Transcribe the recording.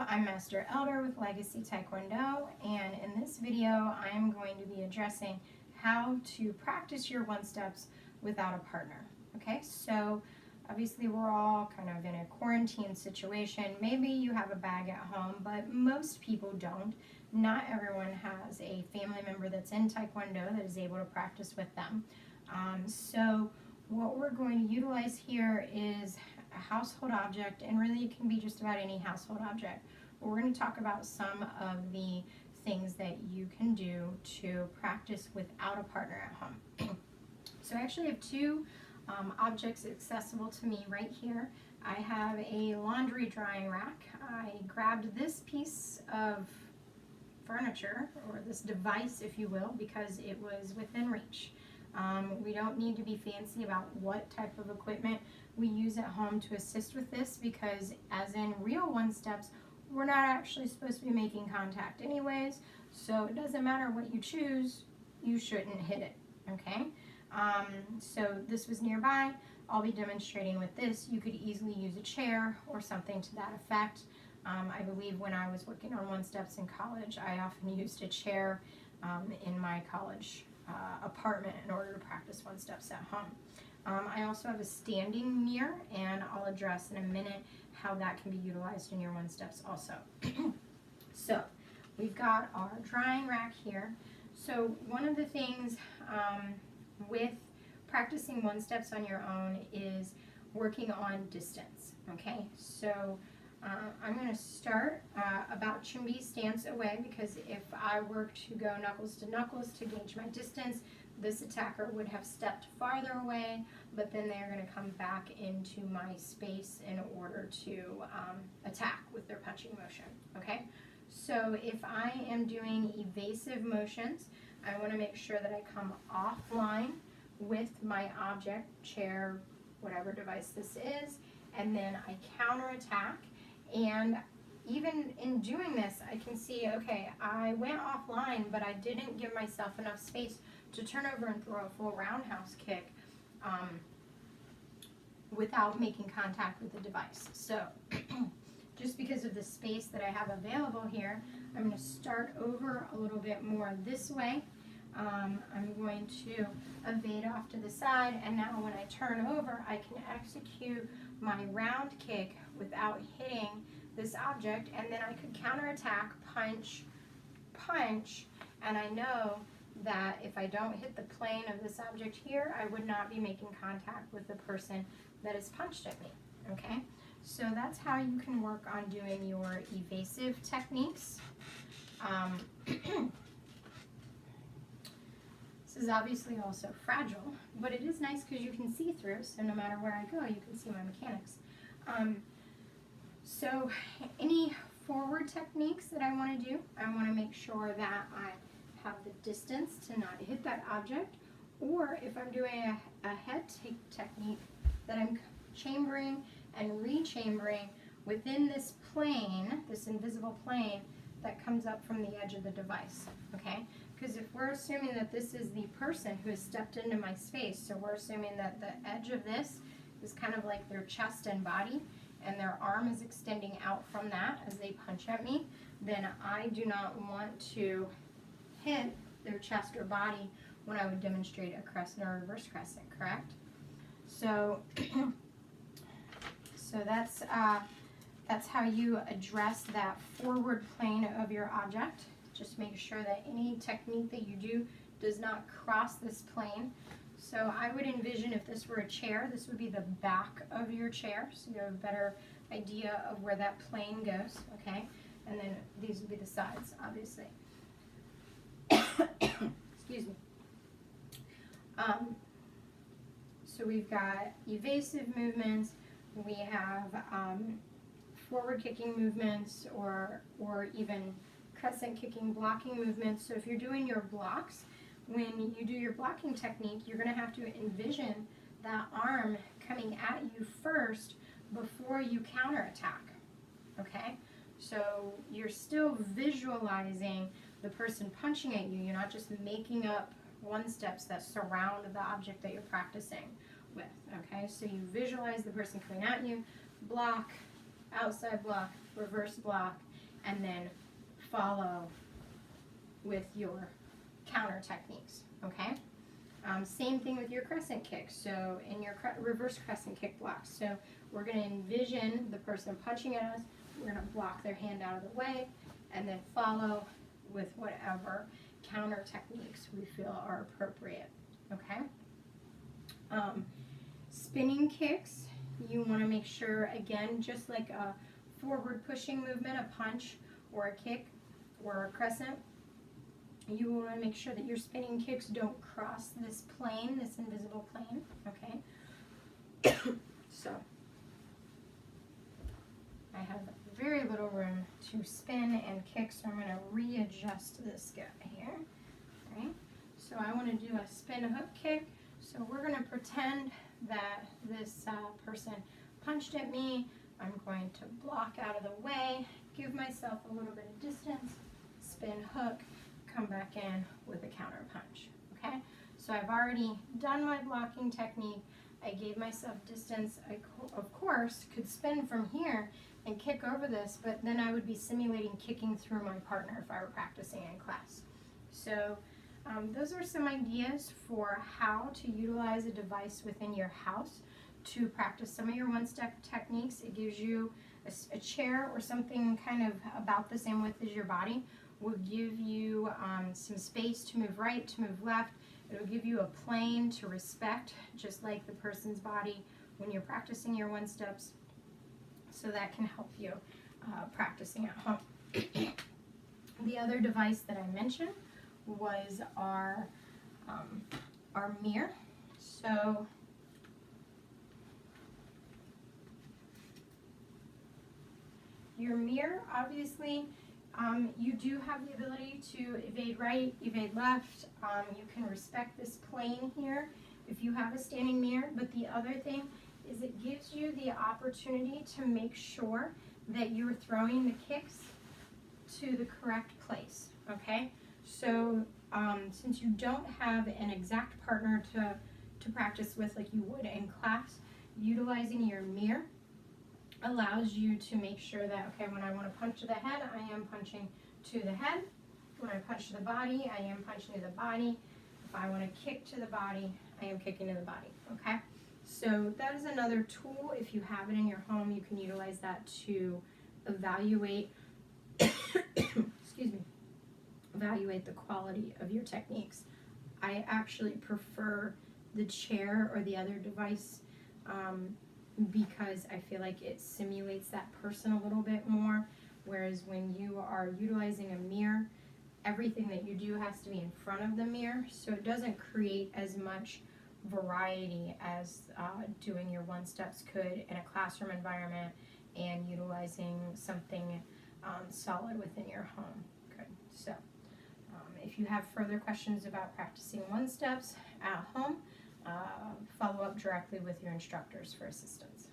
I'm Master Elder with Legacy Taekwondo, and in this video I am going to be addressing how to practice your one-steps without a partner. Okay, so obviously we're all kind of in a quarantine situation. Maybe you have a bag at home, but most people don't. Not everyone has a family member that's in Taekwondo that is able to practice with them. So what we're going to utilize here is a household object, and really it can be just about any household object. We're going to talk about some of the things that you can do to practice without a partner at home. So I actually have two objects accessible to me right here. I have a laundry drying rack. I grabbed this piece of furniture, or this device if you will, because it was within reach. We don't need to be fancy about what type of equipment we use at home to assist with this, because as in real one-steps, we're not actually supposed to be making contact anyways, so it doesn't matter what you choose, you shouldn't hit it, okay? So this was nearby. I'll be demonstrating with this. You could easily use a chair or something to that effect. I believe when I was working on one-steps in college, I often used a chair in my college apartment in order to practice one-steps at home. I also have a standing mirror, and I'll address in a minute how that can be utilized in your one-steps also. So we've got our drying rack here. So one of the things with practicing one-steps on your own is working on distance, okay? So I'm going to start about Chumbi stance away, because if I were to go knuckles to knuckles to gauge my distance, this attacker would have stepped farther away, but then they're going to come back into my space in order to attack with their punching motion, okay? So if I am doing evasive motions, I want to make sure that I come offline with my object, chair, whatever device this is, and then I counterattack. And even in doing this, I can see, okay, I went offline, but I didn't give myself enough space to turn over and throw a full roundhouse kick without making contact with the device. So just because of the space that I have available here, I'm going to start over a little bit more this way. I'm going to evade off to the side, and now when I turn over, I can execute my round kick without hitting this object, and then I could counterattack, punch, punch, and I know that if I don't hit the plane of this object here, I would not be making contact with the person that has punched at me, okay? So that's how you can work on doing your evasive techniques. This is obviously also fragile, but it is nice because you can see through, so no matter where I go, you can see my mechanics. So any forward techniques that I want to do, I want to make sure that I have the distance to not hit that object, or if I'm doing a head technique, that I'm chambering and rechambering within this plane, this invisible plane that comes up from the edge of the device, okay? Because if we're assuming that this is the person who has stepped into my space, so we're assuming that the edge of this is kind of like their chest and body, and their arm is extending out from that as they punch at me, then I do not want to hit their chest or body when I would demonstrate a crescent or reverse crescent, correct? So, that's how you address that forward plane of your object. Just make sure that any technique that you do does not cross this plane. So I would envision if this were a chair, this would be the back of your chair, so you have a better idea of where that plane goes, okay? And then these would be the sides, obviously. Excuse me. So we've got evasive movements, we have forward kicking movements, or even crescent kicking, blocking movements. So if you're doing your blocks, when you do your blocking technique, you're going to have to envision that arm coming at you first before you counterattack, okay? So you're still visualizing the person punching at you. You're not just making up one-steps that surround the object that you're practicing with, okay? So you visualize the person coming at you, block, outside block, reverse block, and then follow with your counter techniques, okay? Same thing with your crescent kick. So in your reverse crescent kick blocks, so we're going to envision the person punching at us. We're going to block their hand out of the way and then follow with whatever counter techniques we feel are appropriate, okay? Spinning kicks, you want to make sure, again, just like a forward pushing movement, a punch or a kick or a crescent, you want to make sure that your spinning kicks don't cross this plane, this invisible plane, okay? So, I have very little room to spin and kick, so I'm going to readjust this guy here, right? So I want to do a spin hook kick. So we're going to pretend that this person punched at me. I'm going to block out of the way, give myself a little bit of distance, spin hook, come back in with a counter punch, okay? So I've already done my blocking technique. I gave myself distance. I, of course, could spin from here and kick over this, but then I would be simulating kicking through my partner if I were practicing in class. So those are some ideas for how to utilize a device within your house to practice some of your one-step techniques. It gives you a chair or something kind of about the same width as your body. Will give you some space to move right, to move left. It'll give you a plane to respect, just like the person's body when you're practicing your one steps. So that can help you practicing at home. The other device that I mentioned was our mirror. So your mirror, obviously, you do have the ability to evade right, evade left. You can respect this plane here if you have a standing mirror. But the other thing is it gives you the opportunity to make sure that you're throwing the kicks to the correct place, okay? So since you don't have an exact partner to practice with like you would in class, utilizing your mirror allows you to make sure that, okay, when I want to punch to the head, I am punching to the head. When I punch to the body, I am punching to the body. If I want to kick to the body, I am kicking to the body, okay? So that is another tool. If you have it in your home, you can utilize that to evaluate, excuse me, evaluate the quality of your techniques. I actually prefer the chair or the other device because I feel like it simulates that person a little bit more, whereas when you are utilizing a mirror, everything that you do has to be in front of the mirror, so it doesn't create as much variety as doing your one steps could in a classroom environment and utilizing something solid within your home. Good. So if you have further questions about practicing one steps at home, follow up directly with your instructors for assistance.